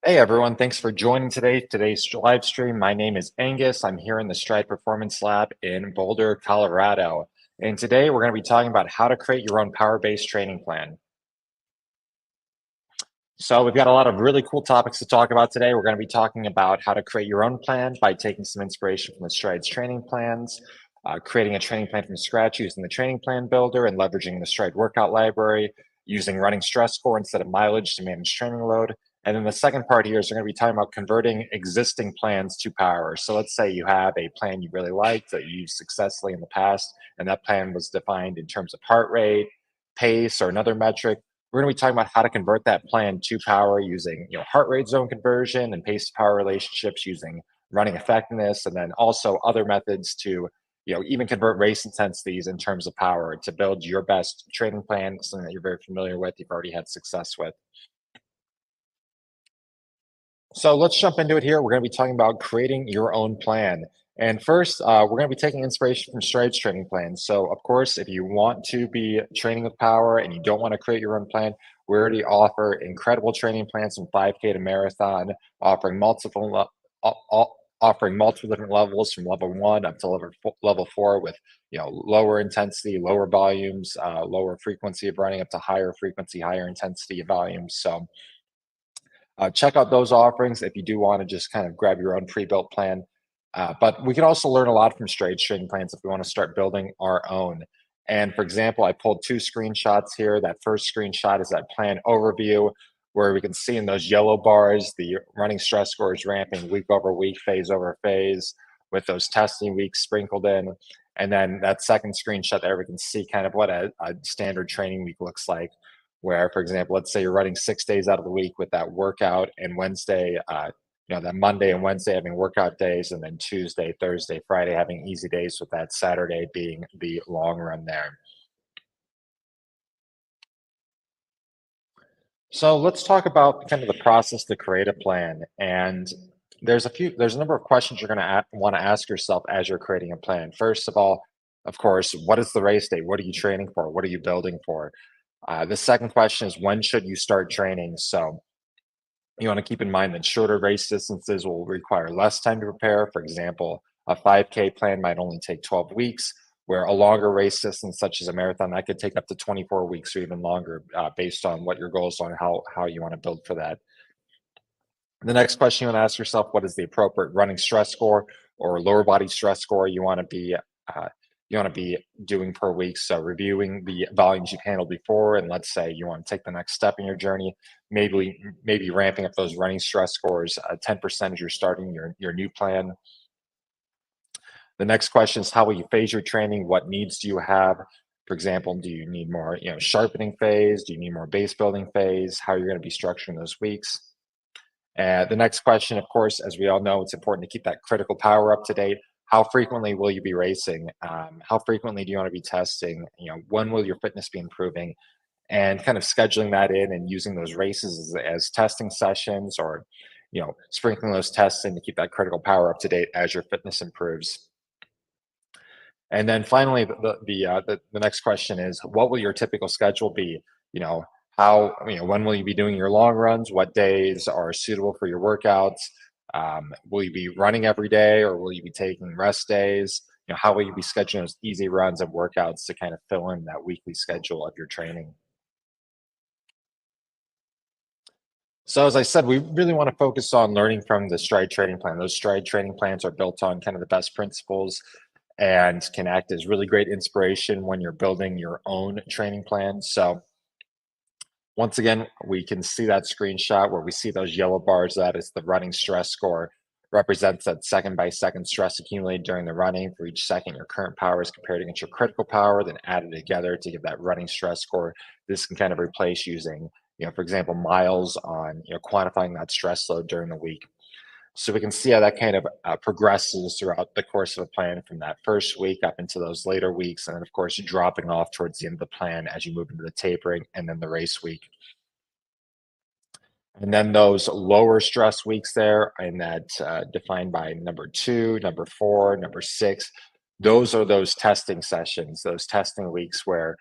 Hey everyone, thanks for joining today's live stream. My name is Angus. I'm here in the Stryd Performance Lab in Boulder, Colorado. And today we're going to be talking about how to create your own power-based training plan. So we've got a lot of really cool topics to talk about today. We're going to be talking about how to create your own plan by taking some inspiration from the Stryd's training plans, creating a training plan from scratch using the training plan builder and leveraging the Stryd workout library, using running stress score instead of mileage to manage training load. And then the second part here is we're going to be talking about converting existing plans to power. So let's say you have a plan you really liked that you used successfully in the past, and that plan was defined in terms of heart rate, pace, or another metric. We're going to be talking about how to convert that plan to power using heart rate zone conversion and pace to power relationships using running effectiveness, and then also other methods to even convert race intensities in terms of power to build your best training plan, something that you're very familiar with, you've already had success with. So let's jump into it here. We're going to be talking about creating your own plan. And first, we're going to be taking inspiration from Stryd's training plan. So, of course, if you want to be training with power and you don't want to create your own plan, we already offer incredible training plans from 5K to marathon, offering offering multiple different levels from level 1 up to level 4 with lower intensity, lower volumes, lower frequency of running up to higher frequency, higher intensity of volumes. So check out those offerings if you do want to just kind of grab your own pre-built plan. But we can also learn a lot from Stryd training plans if we want to start building our own. And for example, I pulled two screenshots here. That first screenshot is that plan overview, where we can see in those yellow bars, the running stress scores ramping week over week, phase over phase, with those testing weeks sprinkled in. And then that second screenshot there, we can see kind of what a standard training week looks like, where, for example, let's say you're running 6 days out of the week with that workout and Wednesday, that Monday and Wednesday having workout days, and then Tuesday, Thursday, Friday having easy days, with that Saturday being the long run there. So let's talk about kind of the process to create a plan. And there's a number of questions you're going to want to ask yourself as you're creating a plan. First of all, of course, what is the race day? What are you training for? What are you building for? The second question is, when should you start training? So you want to keep in mind that shorter race distances will require less time to prepare. For example, a 5K plan might only take 12 weeks, where a longer race distance, such as a marathon, that could take up to 24 weeks or even longer, based on what your goals are and how you want to build for that. The next question you want to ask yourself: what is the appropriate running stress score or lower body stress score you want to be doing per week? So reviewing the volumes you've handled before, and let's say you want to take the next step in your journey, maybe ramping up those running stress scores 10% as you're starting your new plan. The next question is, how will you phase your training? What needs do you have? For example, do you need more sharpening phase? Do you need more base building phase? How are you going to be structuring those weeks? The next question, of course, as we all know, it's important to keep that critical power up to date. How frequently will you be racing? How frequently do you want to be testing? When will your fitness be improving? And kind of scheduling that in and using those races as testing sessions, or sprinkling those tests in to keep that critical power up to date as your fitness improves. And then finally, the next question is, what will your typical schedule be? When will you be doing your long runs? What days are suitable for your workouts? Will you be running every day, or will you be taking rest days? How will you be scheduling those easy runs and workouts to kind of fill in that weekly schedule of your training? So as I said, we really want to focus on learning from the Stryd training plan. Those Stryd training plans are built on kind of the best principles and can act as really great inspiration when you're building your own training plan. So once again, we can see that screenshot where we see those yellow bars. That is the running stress score, represents that second by second stress accumulated during the running. For each second, your current power is compared against your critical power, then added together to give that running stress score. This can kind of replace using, for example, miles on, quantifying that stress load during the week. So we can see how that kind of progresses throughout the course of a plan, from that first week up into those later weeks, and then of course dropping off towards the end of the plan as you move into the tapering and then the race week. And then those lower stress weeks there, and that defined by number 2, number 4, number 6, those are those testing sessions, those testing weeks where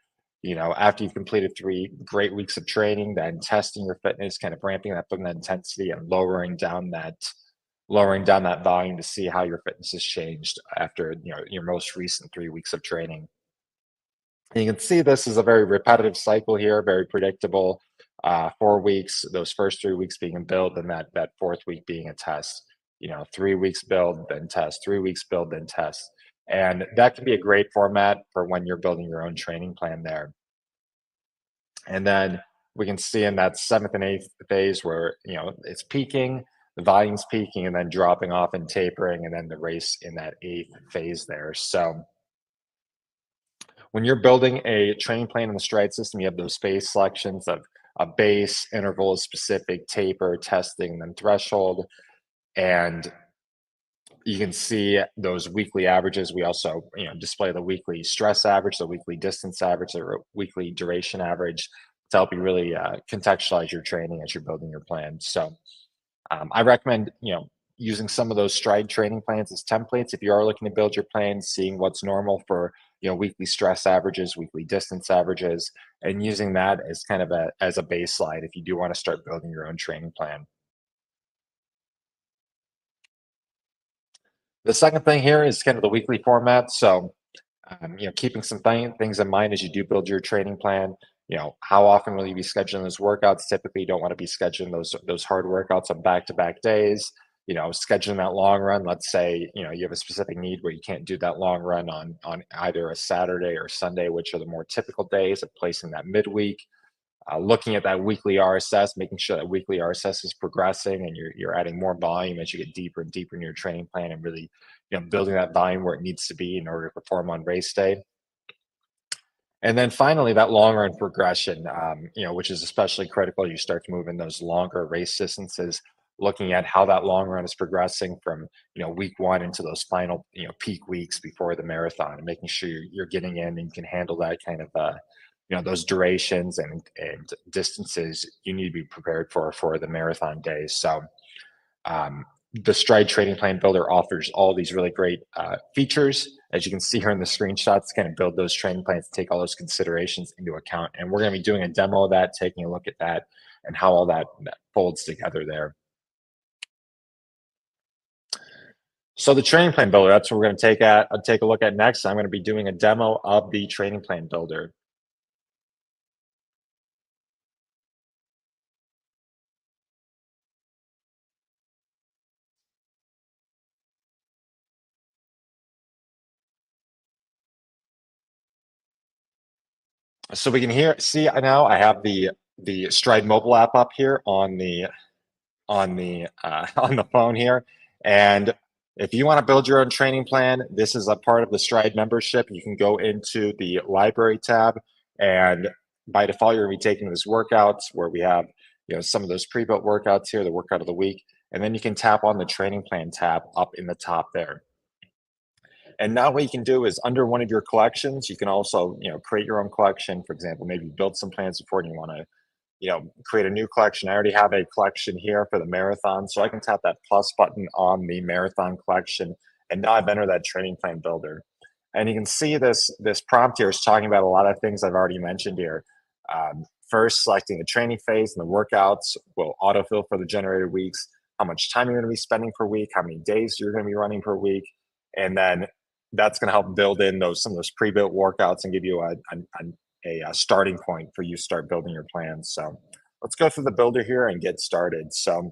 After you've completed 3 great weeks of training, then testing your fitness, kind of ramping up on that intensity and lowering down that volume to see how your fitness has changed after your most recent 3 weeks of training. And you can see this is a very repetitive cycle here, very predictable. 4 weeks, those first 3 weeks being a build, and that fourth week being a test. 3 weeks build, then test. 3 weeks build, then test. And that can be a great format for when you're building your own training plan there. And then we can see in that seventh and eighth phase where it's peaking, the volume's peaking, and then dropping off and tapering, and then the race in that eighth phase there. So when you're building a training plan in the Stride system, you have those phase selections of a base, interval, specific, taper, testing, and then threshold. And you can see those weekly averages. We also, display the weekly stress average, the weekly distance average, the weekly duration average to help you really contextualize your training as you're building your plan. So I recommend, using some of those Stride training plans as templates if you are looking to build your plan, seeing what's normal for weekly stress averages, weekly distance averages, and using that as kind of as a baseline if you do want to start building your own training plan. The second thing here is kind of the weekly format. So keeping some things in mind as you do build your training plan. How often will you be scheduling those workouts? Typically, you don't want to be scheduling those hard workouts on back-to-back days. Scheduling that long run. Let's say you have a specific need where you can't do that long run on either a Saturday or Sunday, which are the more typical days of placing that midweek. Looking at that weekly RSS, making sure that weekly RSS is progressing and you're adding more volume as you get deeper and deeper in your training plan and really building that volume where it needs to be in order to perform on race day. And then finally, that long run progression, which is especially critical. You start to move in those longer race distances, looking at how that long run is progressing from week one into those final peak weeks before the marathon, and making sure you're getting in and you can handle that kind of those durations and distances you need to be prepared for the marathon days. So um, the Stride Training Plan Builder offers all these really great features, as you can see here in the screenshots, to kind of build those training plans, take all those considerations into account. And we're going to be doing a demo of that, taking a look at that, and how all that folds together there. So the training plan builder, that's what we're going to take a look at next. I'm going to be doing a demo of the training plan builder. So we can see now I have the Stride mobile app up here on the phone here. And if you want to build your own training plan, this is a part of the Stride membership. You can go into the library tab, and by default, you're going to be taking these workouts where we have some of those pre-built workouts here, the workout of the week, and then you can tap on the training plan tab up in the top there. And now what you can do is under one of your collections, you can also create your own collection. For example, maybe you built some plans before and you want to create a new collection. I already have a collection here for the marathon, so I can tap that plus button on the marathon collection, and now I've entered that training plan builder. And you can see this prompt here is talking about a lot of things I've already mentioned here. First, selecting the training phase and the workouts will autofill for the generated weeks, how much time you're going to be spending per week, how many days you're going to be running per week, and then that's going to help build in some of those pre-built workouts and give you a starting point for you to start building your plans. So let's go through the builder here and get started. So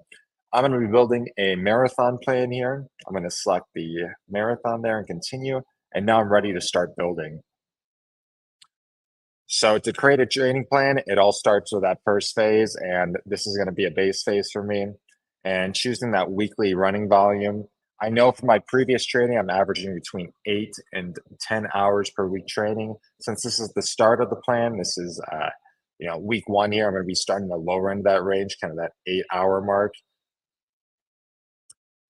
I'm going to be building a marathon plan here. I'm going to select the marathon there and continue. And now I'm ready to start building. So to create a training plan, it all starts with that first phase. And this is going to be a base phase for me. And choosing that weekly running volume. I know from my previous training, I'm averaging between 8 and 10 hours per week training. Since this is the start of the plan, this is week one here. I'm going to be starting the lower end of that range, kind of that 8-hour mark.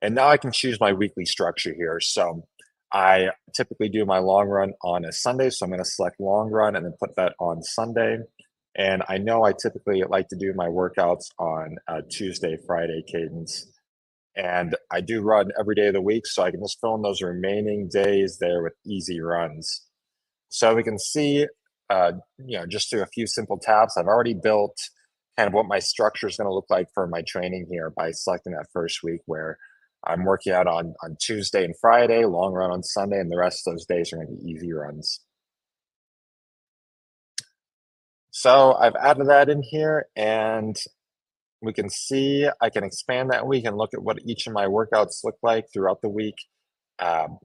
And now I can choose my weekly structure here. So I typically do my long run on a Sunday, so I'm going to select long run and then put that on Sunday. And I know I typically like to do my workouts on Tuesday, Friday cadence. And I do run every day of the week, so I can just fill in those remaining days there with easy runs. So we can see just do a few simple taps. I've already built kind of what my structure is going to look like for my training here by selecting that first week where I'm working out on Tuesday and Friday, long run on Sunday, and the rest of those days are going to be easy runs. So I've added that in here, and we can see I can expand that week and look at what each of my workouts look like throughout the week. Um,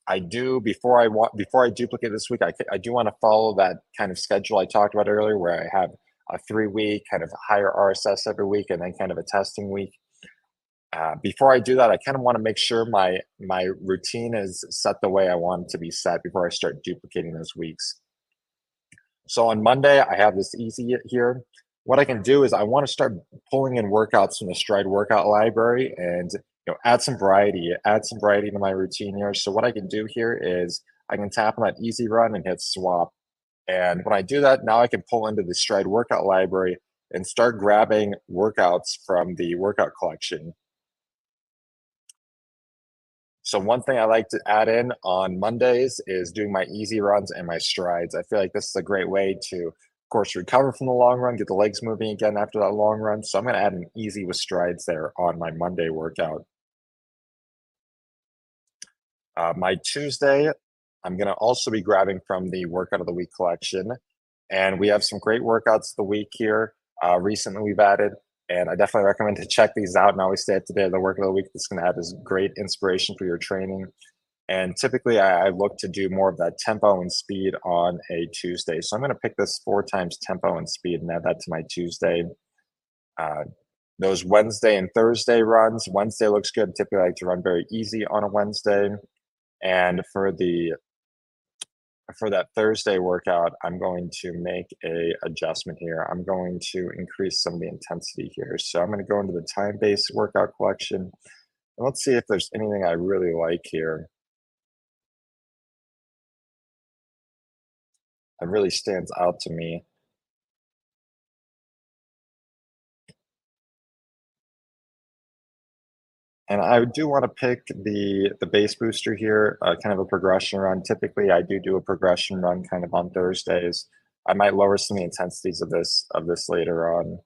I do before I duplicate this week, I do want to follow that kind of schedule I talked about earlier, where I have a 3 week kind of higher RSS every week, and then kind of a testing week. Before I do that, I kind of want to make sure my routine is set the way I want it to be set before I start duplicating those weeks. So on Monday, I have this easy here. What I can do is I want to start pulling in workouts from the Stryd workout library and add some variety to my routine here. So what I can do here is I can tap on that easy run and hit swap. And when I do that, now I can pull into the Stryd workout library and start grabbing workouts from the workout collection. So one thing I like to add in on Mondays is doing my easy runs and my strides. I feel like this is a great way to, of course, recover from the long run, get the legs moving again after that long run. So I'm going to add an easy with strides there on my Monday workout. My Tuesday, I'm going to also be grabbing from the workout of the week collection. And we have some great workouts of the week here. Recently, we've added, and I definitely recommend to check these out and always stay up to date on the workout of the week. That's going to have this great inspiration for your training. And typically, I look to do more of that tempo and speed on a Tuesday. So I'm going to pick this 4 times tempo and speed and add that to my Tuesday. Uh, those Wednesday and Thursday runs, Wednesday looks good. Typically, I like to run very easy on a Wednesday. And for that Thursday workout, I'm going to make a adjustment here. I'm going to increase some of the intensity here. So I'm going to go into the time-based workout collection. And let's see if there's anything I really like here. That really stands out to me. And I do want to pick the base booster here, kind of a progression run. Typically, I do a progression run kind of on Thursdays. I might lower some of the intensities of this later on.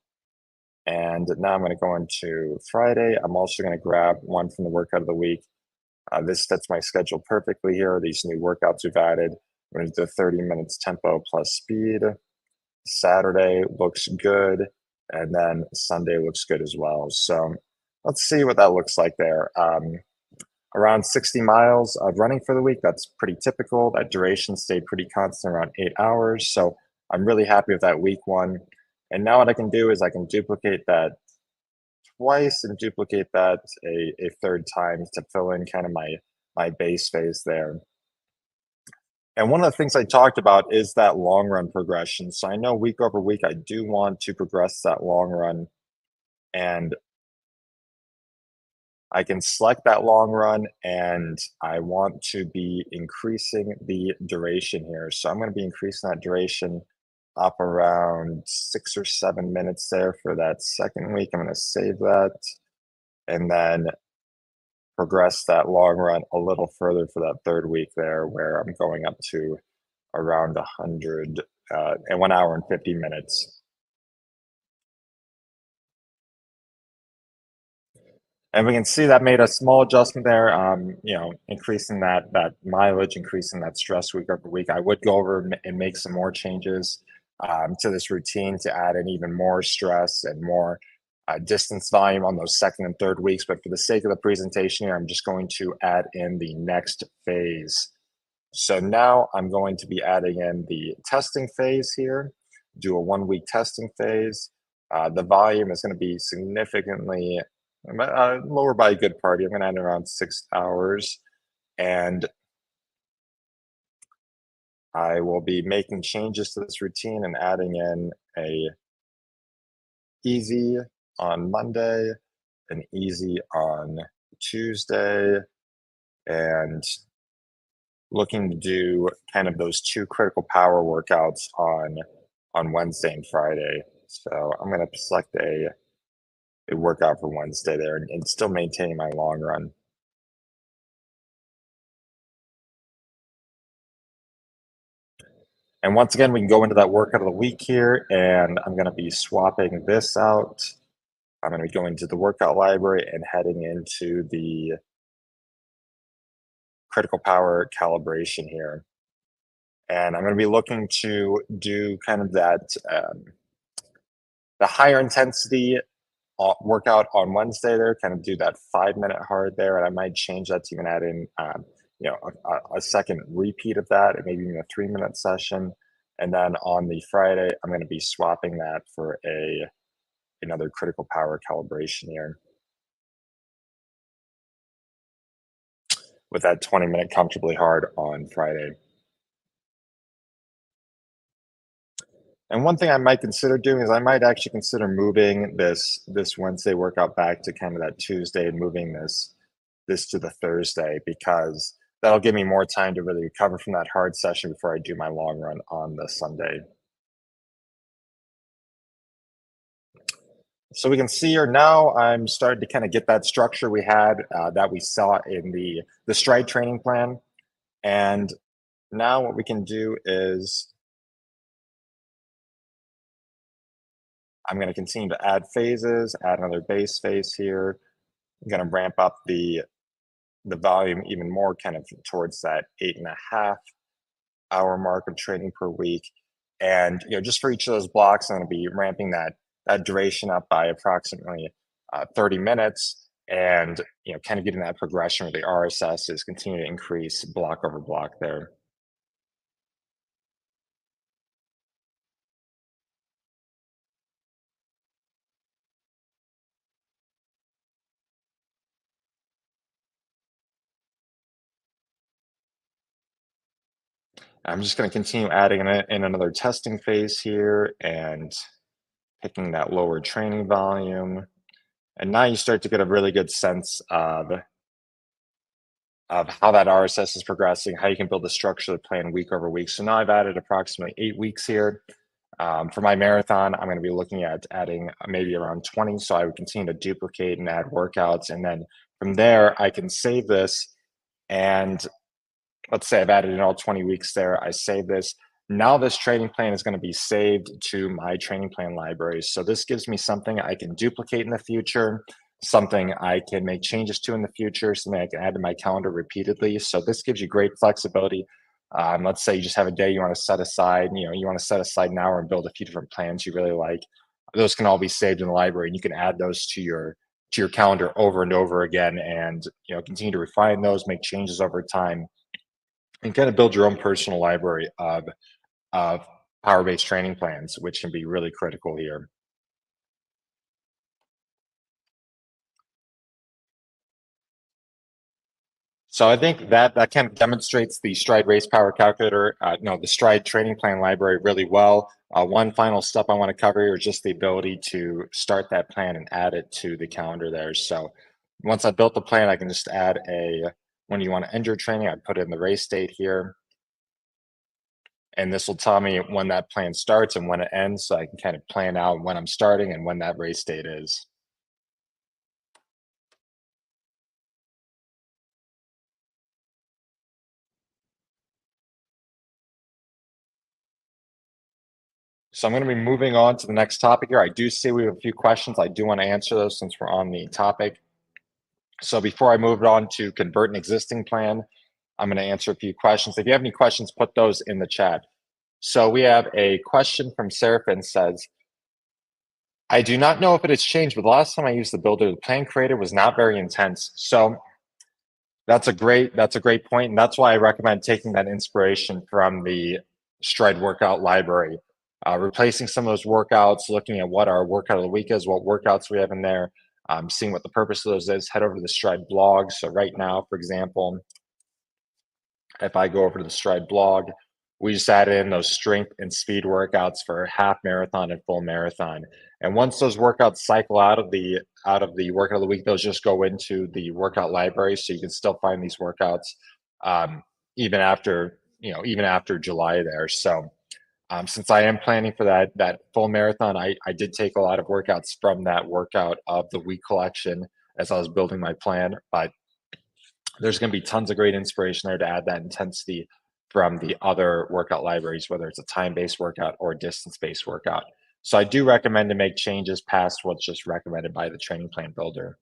And now I'm going to go into Friday. I'm also going to grab one from the workout of the week. This fits my schedule perfectly here. These new workouts we've added. I'm going to do 30 minutes tempo plus speed. Saturday looks good, and then Sunday looks good as well. So let's see what that looks like there. Around 60 miles of running for the week. That's pretty typical. That duration stayed pretty constant, around 8 hours. So I'm really happy with that week one. And now what I can do is I can duplicate that twice and duplicate that a third time to fill in kind of my base phase there. And one of the things I talked about is that long run progression. So I know week over week, I do want to progress that long run, and I can select that long run, and I want to be increasing the duration here. So I'm going to be increasing that duration up around 6 or 7 minutes there for that second week. I'm going to save that and then progress that long run a little further for that third week there, where I'm going up to around 100 and 1 hour and 50 minutes. And we can see that made a small adjustment there, increasing that mileage, increasing that stress week over week. I would go over and make some more changes to this routine to add in even more stress and more distance volume on those second and third weeks. But for the sake of the presentation here, I'm just going to add in the next phase. So now I'm going to be adding in the testing phase here, do a 1 week testing phase. The volume is going to be significantly lower by a good party. I'm going to add around 6 hours, and I will be making changes to this routine and adding in a easy on Monday, an easy on Tuesday, and looking to do kind of those 2 critical power workouts on Wednesday and Friday. So I'm going to select a workout for Wednesday there and still maintaining my long run. And once again, we can go into that workout of the week here, and I'm going to be swapping this out. I'm going to be going to the workout library and heading into the critical power calibration here. And I'm going to be looking to do kind of that the higher intensity workout on Wednesday there, kind of do that 5 minute hard there, and I might change that to even add in, a second repeat of that, and maybe even a 3 minute session. And then on the Friday, I'm going to be swapping that for another critical power calibration here with that 20 minute comfortably hard on Friday. And one thing I might consider doing is I might actually consider moving this Wednesday workout back to kind of that Tuesday and moving this to the Thursday, because that'll give me more time to really recover from that hard session before I do my long run on the Sunday. So we can see here now I'm starting to kind of get that structure we had that we saw in the Stryd training plan. And now what we can do is I'm going to continue to add phases, add another base phase here. I'm going to ramp up the volume even more, kind of towards that 8.5 hour mark of training per week. And just for each of those blocks, I'm going to be ramping that duration up by approximately 30 minutes, and kind of getting that progression where the RSS is continuing to increase block over block there. I'm just going to continue adding in another testing phase here and picking that lower training volume. And now you start to get a really good sense of how that RSS is progressing, how you can build a structured plan week over week. So now I've added approximately 8 weeks here. For my marathon, I'm going to be looking at adding maybe around 20. So I would continue to duplicate and add workouts. And then from there, I can save this. And let's say I've added in all 20 weeks there. I save this. Now this training plan is going to be saved to my training plan library. So this gives me something I can duplicate in the future, something I can make changes to in the future, something I can add to my calendar repeatedly. So this gives you great flexibility. Let's say you just have a day you want to set aside, you want to set aside an hour and build a few different plans you really like. Those can all be saved in the library, and you can add those to your calendar over and over again, and continue to refine those, make changes over time, and kind of build your own personal library of power-based training plans, which can be really critical here. So I think that kind of demonstrates the Stryd Race Power Calculator, no, the Stryd Training Plan Library really well. One final step I want to cover here is just the ability to start that plan and add it to the calendar there. So once I've built the plan, I can just add when you want to end your training, I put in the race date here. And this will tell me when that plan starts and when it ends, so I can kind of plan out when I'm starting and when that race date is. So I'm going to be moving on to the next topic here. I do see we have a few questions. I do want to answer those since we're on the topic. So before I move on to convert an existing plan, I'm going to answer a few questions. If you have any questions, put those in the chat. So we have a question from Seraphin says, I do not know if it has changed, but the last time I used the builder, the plan creator was not very intense. So that's a great point, and that's why I recommend taking that inspiration from the Stryd workout library, replacing some of those workouts, looking at what our workout of the week is, what workouts we have in there, seeing what the purpose of those is. Head over to the Stryd blog. So right now, for example, if I go over to the Stryd blog, we just added in those strength and speed workouts for half marathon and full marathon. And once those workouts cycle out of the workout of the week, those just go into the workout library, so you can still find these workouts even after July there. So since I am planning for that full marathon, I did take a lot of workouts from that workout of the week collection as I was building my plan, but there's going to be tons of great inspiration there to add that intensity from the other workout libraries, whether it's a time-based workout or a distance-based workout. So I do recommend to make changes past what's just recommended by the training plan builder.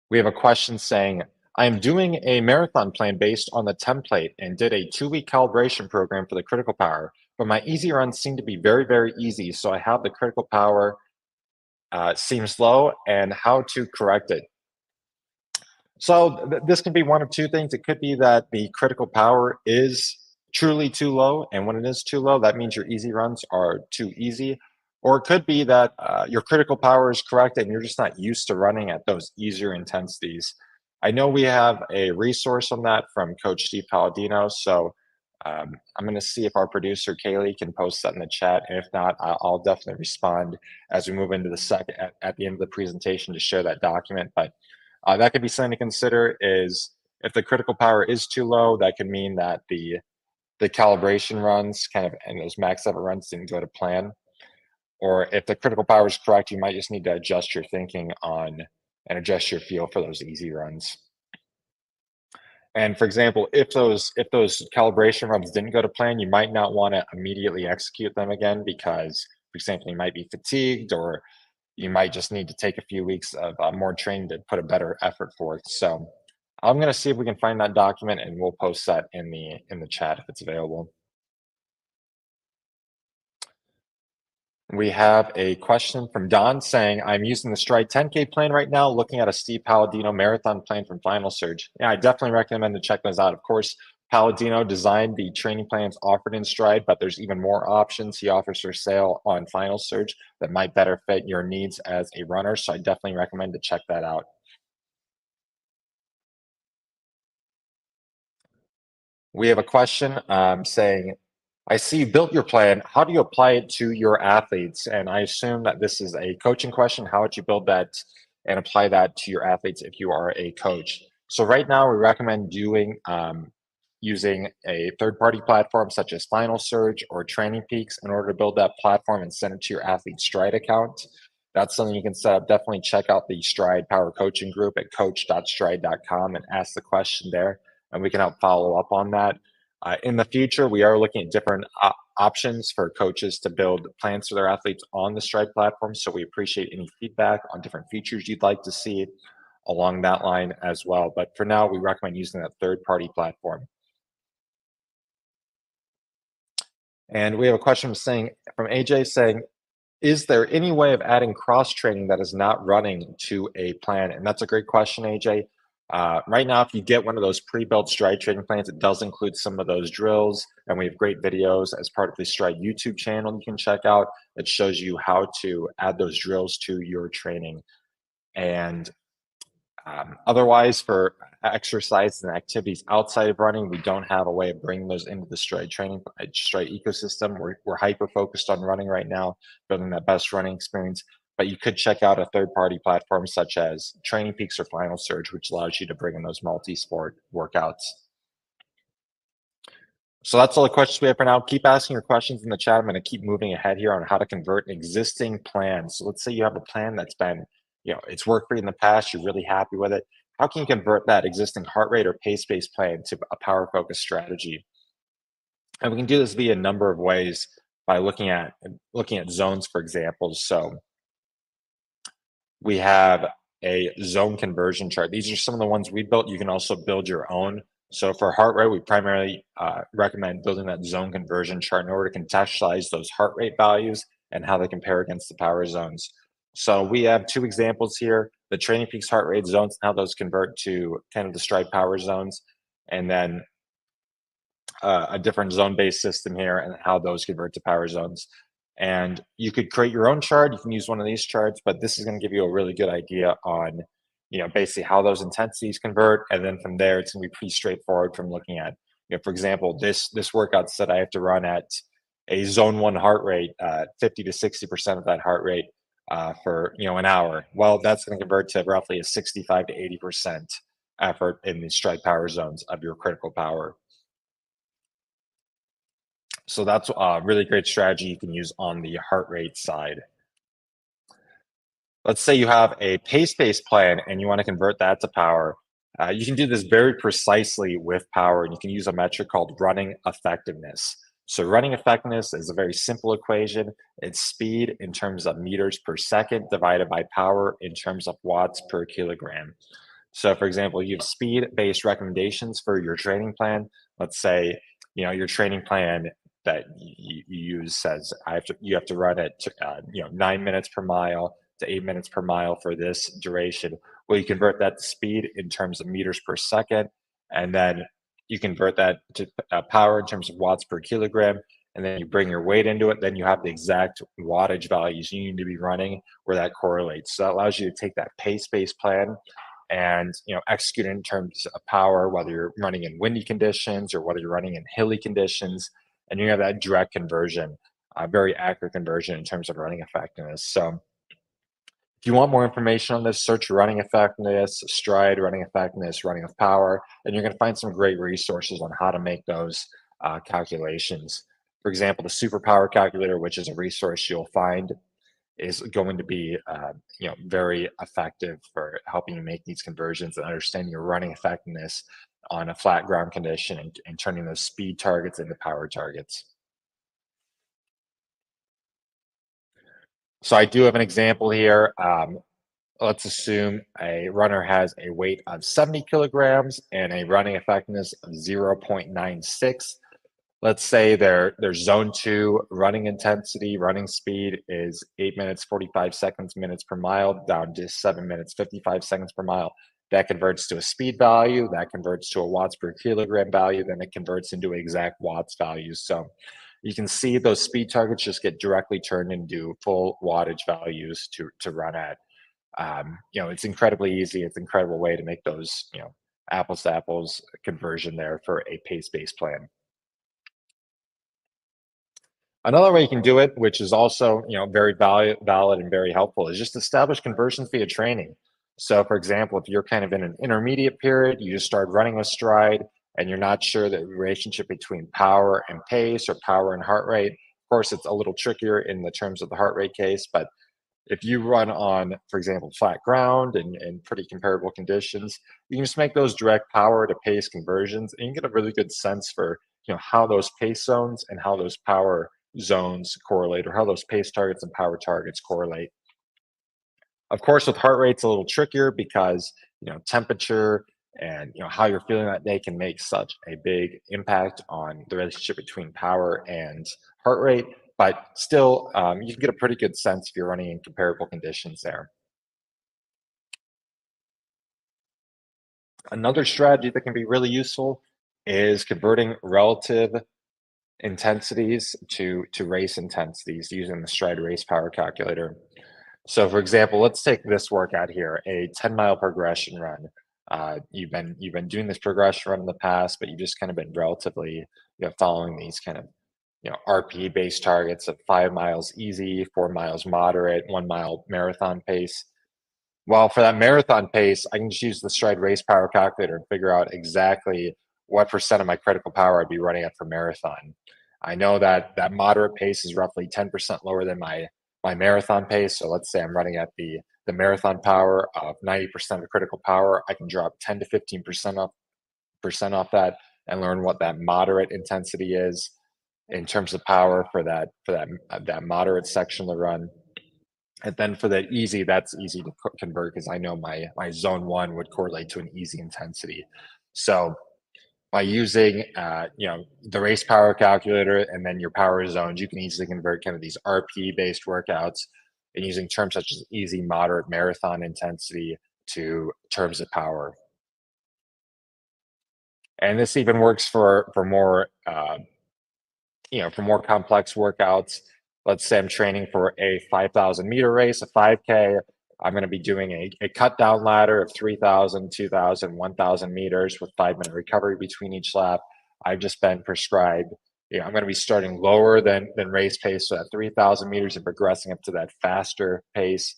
We have a question saying, I am doing a marathon plan based on the template and did a 2-week calibration program for the critical power, but my easy runs seem to be very, very easy. So I have the critical power seems low and how to correct it. So this can be one of two things. It could be that the critical power is truly too low, and when it is too low, that means your easy runs are too easy. Or it could be that your critical power is correct and you're just not used to running at those easier intensities. I know we have a resource on that from Coach Steve Palladino, so I'm going to see if our producer Kaylee can post that in the chat, and if not, I'll definitely respond as we move into the second at the end of the presentation to share that document. But that could be something to consider is if the critical power is too low, that could mean that the calibration runs kind of and those max effort runs didn't go to plan. Or if the critical power is correct, you might just need to adjust your thinking on and adjust your feel for those easy runs. And for example, if those calibration runs didn't go to plan, you might not want to immediately execute them again because, for example, you might be fatigued or you might just need to take a few weeks of more training to put a better effort forth. So I'm going to see if we can find that document and we'll post that in the chat if it's available. We have a question from Don saying, I'm using the Stryd 10K plan right now, looking at a Steve Palladino marathon plan from Final Surge. Yeah, I definitely recommend to check those out. Of course, Palladino designed the training plans offered in Stryd, but there's even more options he offers for sale on Final Surge that might better fit your needs as a runner. So I definitely recommend to check that out. We have a question saying, I see you built your plan. How do you apply it to your athletes? And I assume that this is a coaching question. How would you build that and apply that to your athletes if you are a coach? So right now, we recommend doing using a third-party platform such as Final Surge or Training Peaks in order to build that platform and send it to your athlete's Stryd account. That's something you can set up. Definitely check out the Stryd Power Coaching Group at coach.stryd.com and ask the question there, and we can help follow up on that. In the future, we are looking at different options for coaches to build plans for their athletes on the Stryd platform. So we appreciate any feedback on different features you'd like to see along that line as well. But for now, we recommend using that third-party platform. And we have a question from AJ saying, is there any way of adding cross training that is not running to a plan? And that's a great question, AJ. Right now, if you get one of those pre-built Stryd training plans, it does include some of those drills, and we have great videos as part of the Stryd YouTube channel you can check out that shows you how to add those drills to your training. And otherwise, for exercise and activities outside of running, we don't have a way of bringing those into the Stryd Stryd ecosystem. We're hyper focused on running right now, building that best running experience. But you could check out a third-party platform such as Training Peaks or Final Surge, which allows you to bring in those multi-sport workouts. So that's all the questions we have for now. Keep asking your questions in the chat. I'm going to keep moving ahead here on how to convert existing plans. So let's say you have a plan that's been, it's worked for you in the past. You're really happy with it. How can you convert that existing heart rate or pace-based plan to a power-focused strategy? And we can do this via a number of ways by looking at zones, for example. So we have a zone conversion chart. These are some of the ones we built. You can also build your own. So for heart rate, we primarily recommend building that zone conversion chart in order to contextualize those heart rate values and how they compare against the power zones. So we have two examples here, the Training Peaks heart rate zones and how those convert to kind of the Stryd power zones, and then a different zone-based system here and how those convert to power zones. And you could create your own chart. You can use one of these charts, but this is going to give you a really good idea on, basically how those intensities convert. And then from there, it's going to be pretty straightforward from looking at, for example, this workout said I have to run at a zone 1 heart rate, 50 to 60% of that heart rate for, an hour. Well, that's going to convert to roughly a 65 to 80% effort in the Stryd power zones of your critical power. So that's a really great strategy you can use on the heart rate side. Let's say you have a pace-based plan and you want to convert that to power. You can do this very precisely with power, and you can use a metric called running effectiveness. So running effectiveness is a very simple equation. It's speed in terms of meters per second divided by power in terms of watts per kilogram. So for example, you have speed-based recommendations for your training plan. Let's say, your training plan that you use says you have to run at 9 minutes per mile to 8 minutes per mile for this duration. Well, you convert that to speed in terms of meters per second, and then you convert that to power in terms of watts per kilogram, and then you bring your weight into it. Then you have the exact wattage values you need to be running where that correlates. So that allows you to take that pace-based plan and execute in terms of power, whether you're running in windy conditions or whether you're running in hilly conditions, and you have that direct conversion, very accurate conversion in terms of running effectiveness. So if you want more information on this, search running effectiveness, Stryd, running effectiveness, running of power, and you're going to find some great resources on how to make those calculations. For example, the superpower calculator, which is a resource you'll find, is going to be very effective for helping you make these conversions and understanding your running effectiveness on a flat ground condition, and turning those speed targets into power targets. So I do have an example here. Let's assume a runner has a weight of 70 kilograms and a running effectiveness of 0.96. Let's say their zone two running intensity, running speed is 8 minutes, 45 seconds, minutes per mile, down to 7 minutes, 55 seconds per mile. That converts to a speed value, that converts to a watts per kilogram value, then it converts into exact watts values. So you can see those speed targets just get directly turned into full wattage values to run at. It's incredibly easy. It's an incredible way to make those, apples to apples conversion there for a pace-based plan. Another way you can do it, which is also very valid and very helpful, is just establish conversions via training. So, for example, if you're kind of in an intermediate period, you just start running with Stryd, and you're not sure the relationship between power and pace or power and heart rate. Of course, it's a little trickier in the terms of the heart rate case, but if you run on, for example, flat ground and pretty comparable conditions, you can just make those direct power to pace conversions, and you get a really good sense for how those pace zones and how those power zones correlate, or how those pace targets and power targets correlate. Of course, with heart rate, it's a little trickier because temperature and how you're feeling that day can make such a big impact on the relationship between power and heart rate. But still, you can get a pretty good sense if you're running in comparable conditions there. Another strategy that can be really useful is converting relative intensities to race intensities using the Stryd race power calculator. So for example, let's take this workout here, a 10-mile progression run. You've been doing this progression run in the past, but you've just kind of been relatively, following these kind of, RP based targets of 5 miles easy, 4 miles moderate, 1 mile marathon pace. Well, for that marathon pace, I can just use the Stryd race power calculator and figure out exactly what percent of my critical power I'd be running at for marathon. I know that that moderate pace is roughly 10% lower than my marathon pace. So let's say I'm running at the marathon power of 90% of critical power. I can drop 10 to 15% off that and learn what that moderate intensity is in terms of power for that moderate section of the run. And then for the easy, that's easy to convert because I know my zone one would correlate to an easy intensity. So by using the race power calculator and then your power zones, you can easily convert kind of these RP based workouts and using terms such as easy, moderate, marathon intensity to terms of power. And this even works for more for more complex workouts. Let's say I'm training for a 5,000-meter race, a 5K. I'm going to be doing a cut down ladder of 3,000, 2,000, 1,000 meters with 5-minute recovery between each lap. I've just been prescribed. I'm going to be starting lower than race pace, so at 3,000 meters and progressing up to that faster pace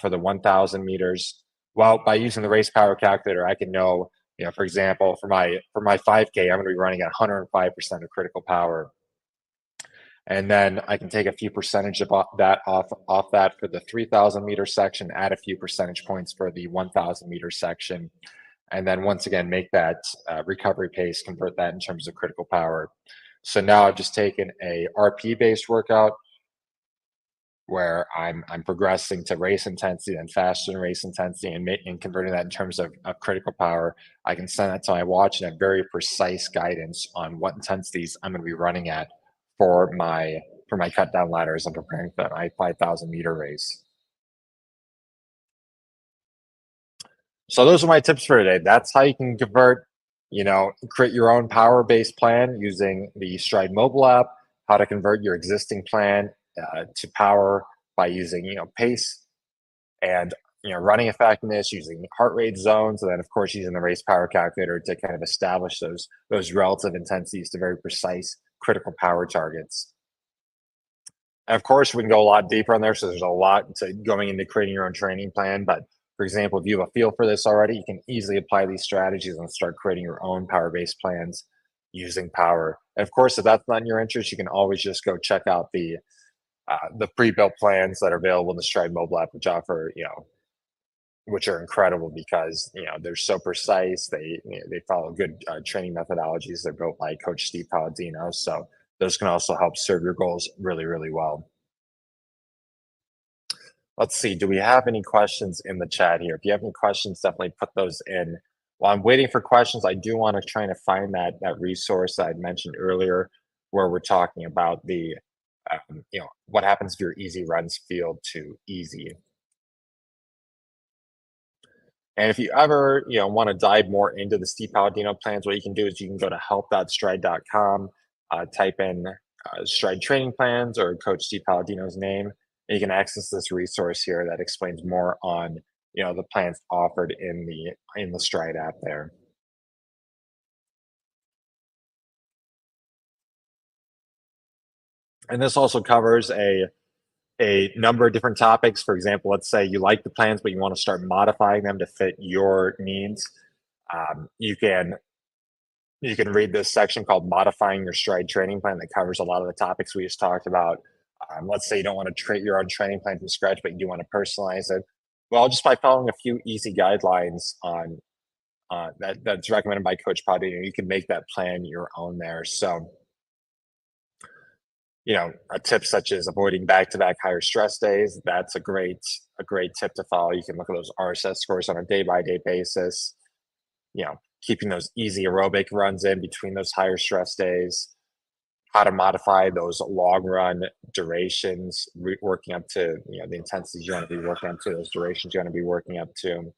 for the 1,000 meters. Well, by using the race power calculator, I can know, for example, for my 5K, I'm going to be running at 105% of critical power, and then I can take a few percentage of that off that for the 3,000 meter section, add a few percentage points for the 1,000 meter section, and then once again make that recovery pace, convert that in terms of critical power. So now I've just taken a RP based workout where I'm progressing to race intensity and faster than race intensity and converting that in terms of critical power. I can send that to my watch and have very precise guidance on what intensities I'm going to be running at for my cut down ladder as I'm preparing for my 5,000 meter race. So those are my tips for today. That's how you can convert, create your own power based plan using the Stryd mobile app, how to convert your existing plan to power by using, pace and running effectiveness, using heart rate zones, and then of course using the race power calculator to kind of establish those relative intensities to very precise critical power targets. And of course, we can go a lot deeper on there. So there's a lot to going into creating your own training plan. But for example, if you have a feel for this already, you can easily apply these strategies and start creating your own power-based plans using power. And of course, if that's not in your interest, you can always just go check out the pre-built plans that are available in the Stryd mobile app, which offer, which are incredible because they're so precise. They follow good training methodologies. They're built by Coach Steve Palladino, so those can also help serve your goals really, really well. Let's see. Do we have any questions in the chat here? If you have any questions, definitely put those in. While I'm waiting for questions, I do want to try to find that resource that I mentioned earlier, where we're talking about what happens if your easy runs feel too easy. And if you ever, want to dive more into the Steve Palladino plans, what you can do is you can go to help.stryd.com, type in Stryd training plans or Coach Steve Palladino's name, and you can access this resource here that explains more on, the plans offered in the Stryd app there. And this also covers a number of different topics. For example, let's say you like the plans, but you want to start modifying them to fit your needs. You can read this section called modifying your Stryd training plan that covers a lot of the topics we just talked about. Let's say you don't want to create your own training plan from scratch, but you do want to personalize it. Well, just by following a few easy guidelines on that's recommended by Coach Palladino, you can make that plan your own there. So, a tip such as avoiding back-to-back higher stress days, that's a great tip to follow. You can look at those RSS scores on a day-by-day basis, keeping those easy aerobic runs in between those higher stress days, how to modify those long run durations, working up to, the intensities you want to be working up to, those durations you want to be working up to,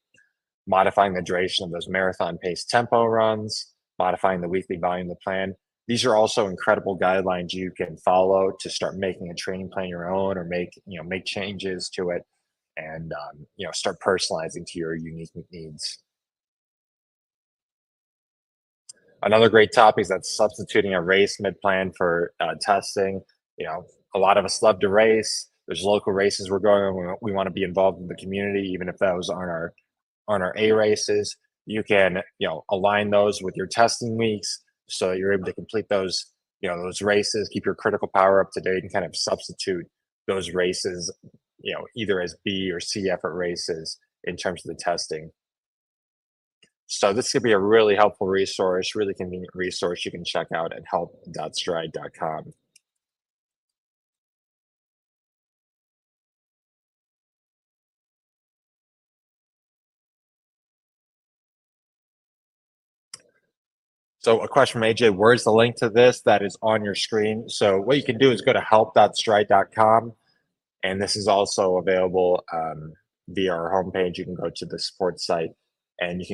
modifying the duration of those marathon pace tempo runs, modifying the weekly volume of the plan. These are also incredible guidelines you can follow to start making a training plan your own, or make changes to it, and start personalizing to your unique needs. Another great topic is that substituting a race mid-plan for testing. You know, a lot of us love to race. There's local races we're going on. We want to be involved in the community, even if those aren't our A races. You can align those with your testing weeks so that you're able to complete those races, keep your critical power up to date, and kind of substitute those races, either as B or C effort races in terms of the testing. So this could be a really helpful resource, really convenient resource you can check out at help.stryd.com. So a question from AJ, where's the link to this that is on your screen? So what you can do is go to help.stryd.com, and this is also available via our homepage. You can go to the support site, and you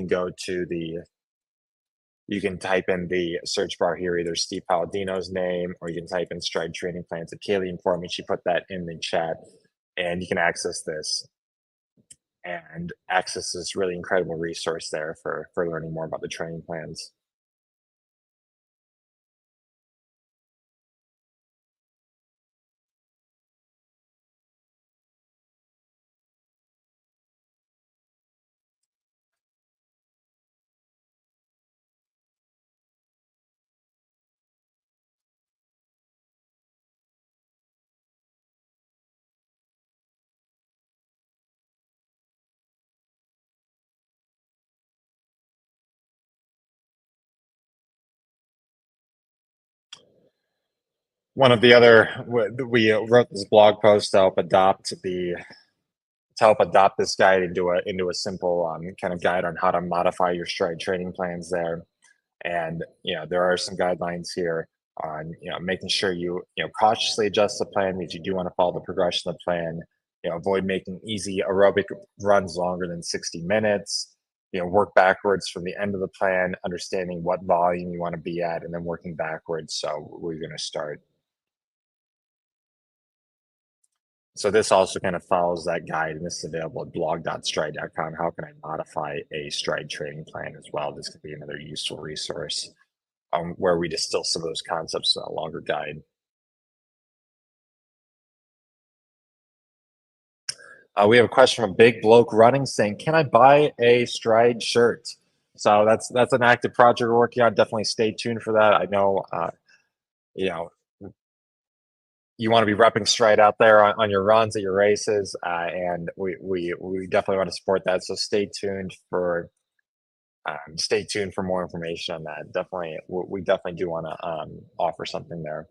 can type in the search bar here, either Steve Palladino's name, or you can type in Stryd training plans. Kaylee informed me, she put that in the chat, and you can access this really incredible resource there for learning more about the training plans. one of the other we wrote this blog post to help adopt this guide into a simple kind of guide on how to modify your Stryd training plans there. And there are some guidelines here on making sure you cautiously adjust the plan because you do want to follow the progression of the plan. Avoid making easy aerobic runs longer than 60 minutes. Work backwards from the end of the plan, understanding what volume you want to be at, and then working backwards. So we're going to start. So this also kind of follows that guide, and this is available at blog.stryd.com. How can I modify a Stryd training plan as well? This could be another useful resource where we distill some of those concepts in a longer guide. We have a question from Big Bloke Running saying, "Can I buy a Stryd shirt?" So that's an active project we're working on. Definitely stay tuned for that. I know you know you want to be repping Stryd out there on your runs at your races, and we definitely want to support that. So stay tuned for more information on that. Definitely, we definitely do want to offer something there.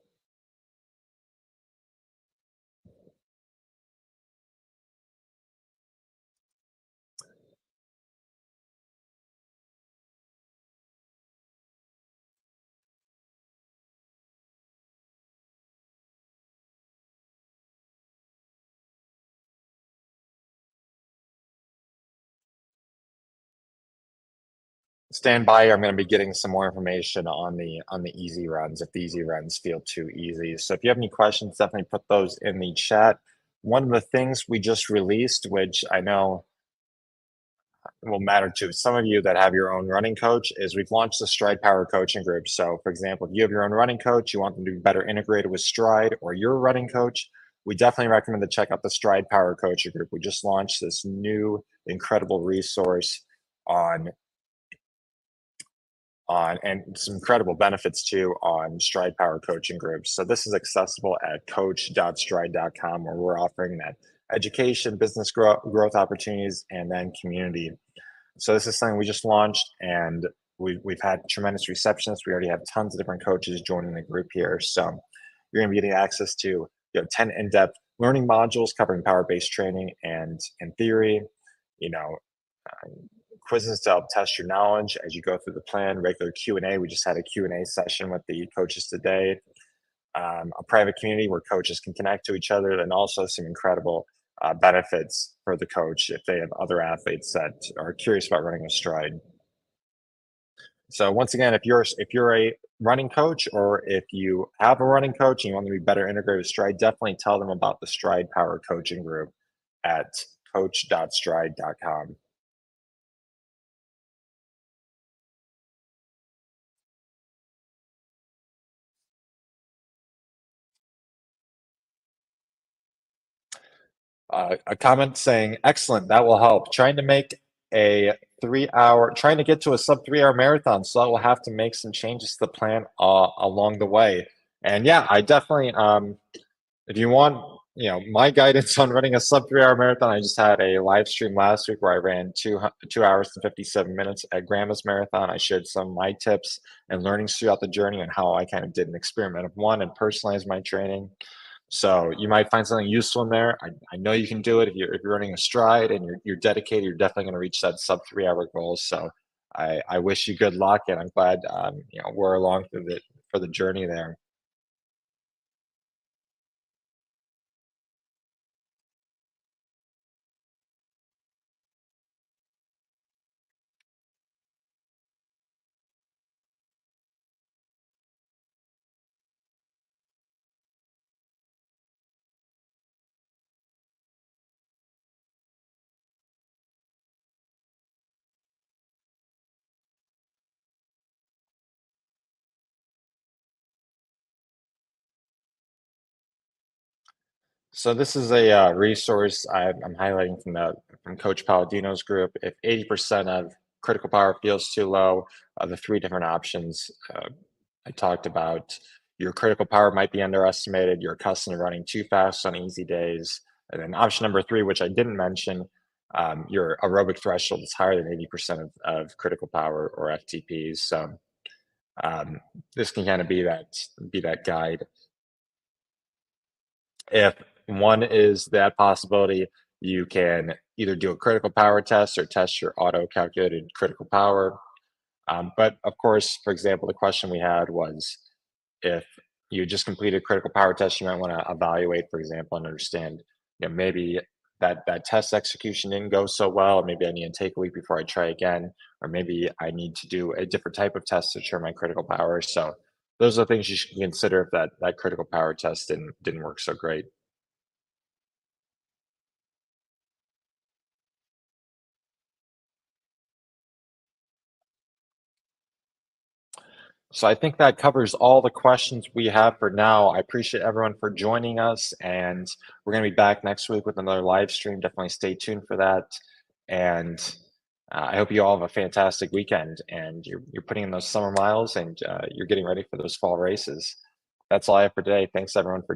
Stand by. I'm going to be getting some more information on the easy runs if the easy runs feel too easy. So if you have any questions, definitely put those in the chat. One of the things we just released, which I know will matter to some of you that have your own running coach, is we've launched the Stryd Power Coaching Group. So, for example, if you have your own running coach, you want them to be better integrated with Stryd, or you're a running coach, we definitely recommend to check out the Stryd Power Coaching Group. We just launched this new incredible resource on and some incredible benefits too on Stryd Power Coaching Groups. So this is accessible at coach.stryd.com, where we're offering that education, business growth opportunities, and then community. So this is something we just launched, and we've had tremendous receptions. We already have tons of different coaches joining the group here. So you're going to be getting access to 10 in-depth learning modules covering power-based training and theory. You know, quizzes to help test your knowledge as you go through the plan. Regular Q&A. We just had a Q&A session with the coaches today. A private community where coaches can connect to each other, and also some incredible benefits for the coach if they have other athletes that are curious about running a Stryd. So once again, if you're a running coach, or if you have a running coach and you want them to be better integrated with Stryd, definitely tell them about the Stryd Power Coaching Group at coach.stryd.com. A comment saying, "Excellent, that will help. Trying to get to a sub 3 hour marathon, so I will have to make some changes to the plan along the way." And yeah, I definitely, if you want, my guidance on running a sub 3 hour marathon, I just had a live stream last week where I ran 2 hours and 57 minutes at Grandma's Marathon. I shared some of my tips and learnings throughout the journey and how I kind of did an experiment of one and personalized my training. So you might find something useful in there. I know you can do it if you're running a Stryd and you're dedicated. You're definitely going to reach that sub 3 hour goal. So I wish you good luck, and I'm glad we're along for the journey there. So this is a resource I'm highlighting from Coach Palladino's group. If 80% of critical power feels too low, the three different options I talked about. Your critical power might be underestimated. You're accustomed to running too fast on easy days. And then option number three, which I didn't mention, your aerobic threshold is higher than 80% of critical power or FTPs. So um, this can kind of be that guide. If one is that possibility, you can either do a critical power test or test your auto calculated critical power. But of course, for example, the question we had was if you just completed a critical power test, you might want to evaluate, for example, and understand, maybe that test execution didn't go so well, or maybe I need to take a week before I try again, or maybe I need to do a different type of test to determine my critical power. So those are things you should consider if that critical power test didn't work so great. So I think that covers all the questions we have for now. I appreciate everyone for joining us, and we're going to be back next week with another live stream. Definitely stay tuned for that. And I hope you all have a fantastic weekend, and you're putting in those summer miles, and you're getting ready for those fall races. That's all I have for today. Thanks everyone for joining.